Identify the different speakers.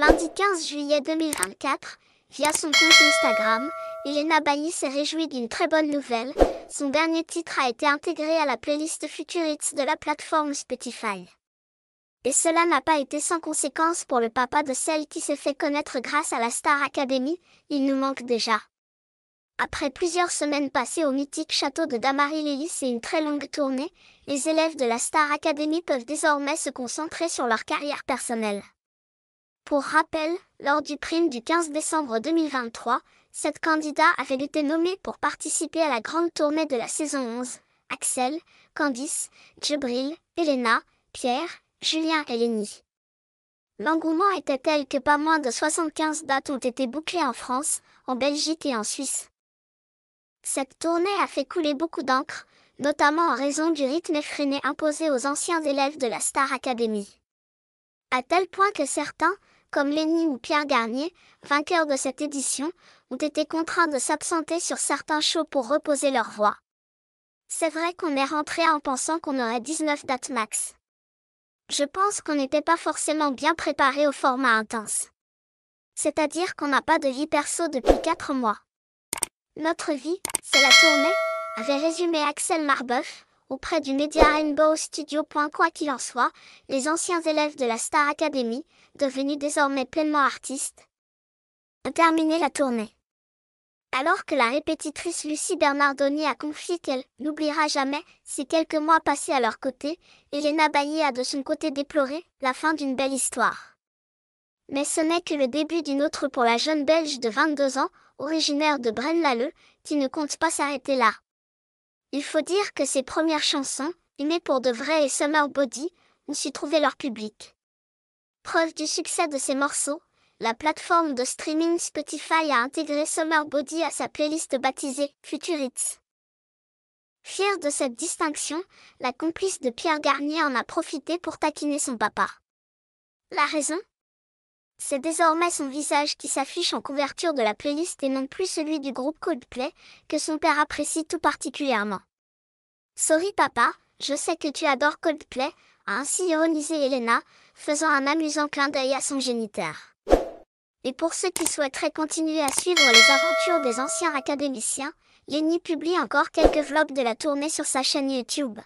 Speaker 1: Lundi 15 juillet 2024, via son compte Instagram, Elena Bailly s'est réjouie d'une très bonne nouvelle. Son dernier titre a été intégré à la playlist Future Hits de la plateforme Spotify. Et cela n'a pas été sans conséquence pour le papa de celle qui s'est fait connaître grâce à la Star Academy. Il nous manque déjà. Après plusieurs semaines passées au mythique château de Damary-Lélis et une très longue tournée, les élèves de la Star Academy peuvent désormais se concentrer sur leur carrière personnelle. Pour rappel, lors du prime du 15 décembre 2023, 7 candidats avaient été nommés pour participer à la grande tournée de la saison 11. Axel, Candice, Djibril, Elena, Pierre, Julien et Lenny. L'engouement était tel que pas moins de 75 dates ont été bouclées en France, en Belgique et en Suisse. Cette tournée a fait couler beaucoup d'encre, notamment en raison du rythme effréné imposé aux anciens élèves de la Star Academy. À tel point que certains, comme Lenny ou Pierre Garnier, vainqueurs de cette édition, ont été contraints de s'absenter sur certains shows pour reposer leur voix. C'est vrai qu'on est rentré en pensant qu'on aurait 19 dates max. Je pense qu'on n'était pas forcément bien préparé au format intense. C'est-à-dire qu'on n'a pas de vie perso depuis 4 mois. Notre vie, c'est la tournée, avait résumé Axel Marbeuf, auprès du média Rainbow Studio. Quoi qu'il en soit, les anciens élèves de la Star Academy, devenus désormais pleinement artistes, ont terminé la tournée. Alors que la répétitrice Lucie Bernardoni a confié qu'elle n'oubliera jamais ces quelques mois passés à leur côté, Elena Bailly a de son côté déploré la fin d'une belle histoire. Mais ce n'est que le début d'une autre pour la jeune Belge de 22 ans, originaire de Braine-l'Alleud, qui ne compte pas s'arrêter là. Il faut dire que ses premières chansons, Aimées pour de vrai et Summer Body, ont su trouver leur public. Preuve du succès de ces morceaux, la plateforme de streaming Spotify a intégré Summer Body à sa playlist baptisée Future Hits. Fière de cette distinction, la complice de Pierre Garnier en a profité pour taquiner son papa. La raison ? C'est désormais son visage qui s'affiche en couverture de la playlist et non plus celui du groupe Coldplay, que son père apprécie tout particulièrement. Sorry papa, je sais que tu adores Coldplay, a ainsi ironisé Elena, faisant un amusant clin d'œil à son géniteur. Et pour ceux qui souhaiteraient continuer à suivre les aventures des anciens académiciens, Lenny publie encore quelques vlogs de la tournée sur sa chaîne YouTube.